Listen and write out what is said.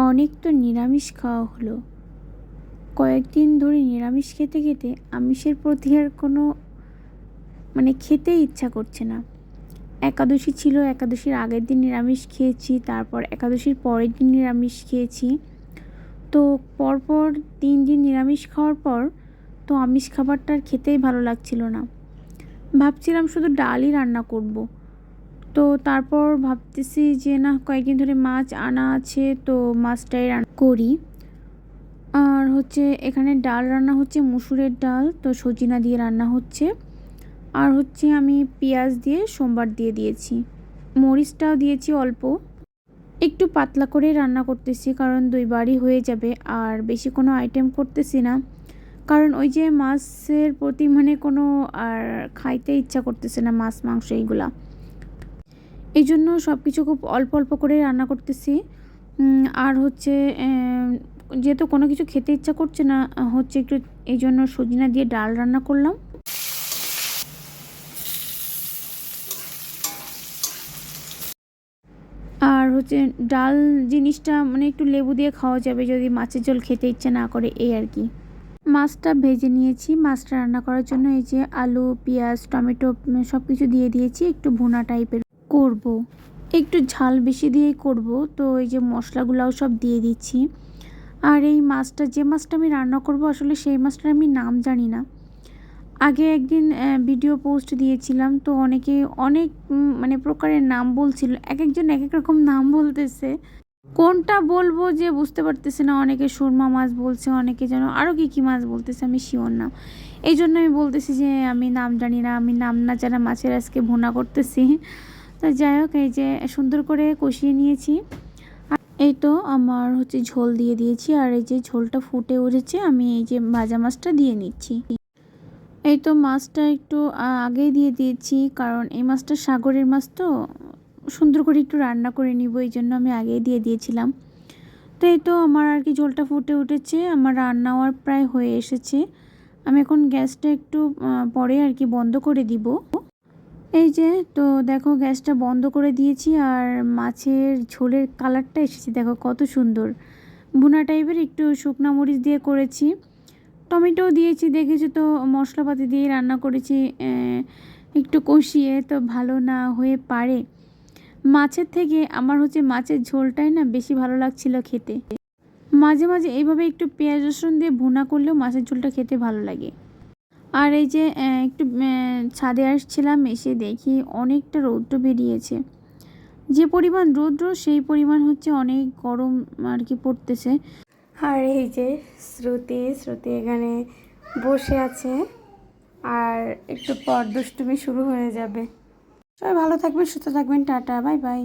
অনেক তো নিরামিষ খাওয়া হলো। কয়েকদিন ধরে নিরামিষ খেতে খেতে আমিষের প্রতি আর কোনো খেতে ইচ্ছা করছে না। একাদশী ছিল, একাদশীর আগের দিন নিরামিষ খেয়েছি, তারপর একাদশীর পরের দিন নিরামিষ খেয়েছি। তো পরপর 3 দিন নিরামিষ খাওয়ার পর তো আমিষ খাবারটা আর খেতেই ভালো লাগছিল না। ভাবছিলাম শুধু ডালই রান্না করব। তো তারপর ভাবতেছি যে না, কয়েকদিন ধরে মাছ আনা আছে, তো মাছটাই রান্না করি। আর এখানে ডাল রান্না হচ্ছে, মুসুরের ডাল, তো সজিনা দিয়ে রান্না হচ্ছে। আর আমি পেঁয়াজ দিয়ে সোমবার দিয়ে দিয়েছি, মরিচটাও দিয়েছি অল্প। একটু পাতলা করে রান্না করতেছি, কারণ 2বারই হয়ে যাবে, আর বেশি কোনো আইটেম করতেছি না। কারণ ওই যে মাছের প্রতি কোনো আর খাইতে ইচ্ছা করতেছে না, মাছ মাংস এইগুলা। এই জন্য সব কিছু খুব অল্প অল্প করে রান্না করতেছি। আর যেহেতু কোনো কিছু খেতে ইচ্ছা করছে না, একটু এই জন্য সজিনা দিয়ে ডাল রান্না করলাম। আর ডাল জিনিসটা একটু লেবু দিয়ে খাওয়া যাবে যদি মাছের ঝোল খেতে ইচ্ছে না করে, এই আর কি। মাছটা ভেজে নিয়েছি। মাছটা রান্না করার জন্য এই যে আলু, পেঁয়াজ, টমেটো সব কিছু দিয়ে দিয়েছি। একটু ভুনা টাইপের করব, একটু ঝাল বেশি দিয়েই করব। তো এই যে মশলাগুলাও সব দিয়ে দিচ্ছি। আর এই মাছটা, যে মাছটা আমি রান্না করব, আসলে সেই মাছটার আমি নাম জানি না। আগে একদিন ভিডিও পোস্ট দিয়েছিলাম, তো অনেকে অনেক প্রকারের নাম বলছিল, এক একজন এক এক রকম নাম বলতেছে। কোনটা বলবো যে বুঝতে পারতেছি না। অনেকে সুরমা মাছ বলছে, অনেকে যেন আরও কী মাছ বলতেছে, আমি শিওর না। এই জন্য আমি বলতেছি যে আমি নাম জানি না, আমি নাম না জানা মাছের আজকে ভুনা করতেছি। তো যাই হোক, এই যে সুন্দর করে কষিয়ে নিয়েছি। এই তো আমার ঝোল দিয়ে দিয়েছি। আর এই যে ঝোলটা ফুটে উঠেছে, আমি এই যে ভাজা মাছটা দিয়ে নিচ্ছি। এই তো মাছটা একটু আগেই দিয়ে দিয়েছি, কারণ এই মাছটা সাগরের মাছ, তো সুন্দর করে একটু রান্না করে নিব, এই জন্য আমি আগেই দিয়ে দিয়েছিলাম। তো এই তো আমার আর কি ঝোলটা ফুটে উঠেছে, আমার রান্নাও আর প্রায় হয়ে এসেছে। আমি এখন গ্যাসটা একটু পরে আর কি বন্ধ করে দিব। এই যে তো দেখো, গ্যাসটা বন্ধ করে দিয়েছি। আর মাছের ঝোলের কালারটা এসেছে, দেখো কত সুন্দর। ভুনা টাইপের একটু শুকনা মরিচ দিয়ে করেছি, টমেটো দিয়েছি, দেখেছি তো মশলাপাতি দিয়ে রান্না করেছি। একটু কষিয়ে তো ভালো না হয়ে পারে। মাছের থেকে আমার মাছের ঝোলটাই না বেশি ভালো লাগছিল খেতে। মাঝে মাঝে এইভাবে একটু পেঁয়াজ রসুন দিয়ে ভুনা করলেও মাছের ঝোলটা খেতে ভালো লাগে। আর এই যে একটু ছাদে আসছিলাম, এসে দেখি অনেকটা রৌদ্র বেরিয়েছে। যে পরিমাণ রৌদ্র, সেই পরিমাণ অনেক গরম আর কি পড়তেছে। আর এই যে শ্রুতি এখানে বসে আছে, আর একটু পর দুষ্টুমি শুরু হয়ে যাবে। সবাই ভালো থাকবেন, সুস্থ থাকবেন, টাটা, বাই বাই।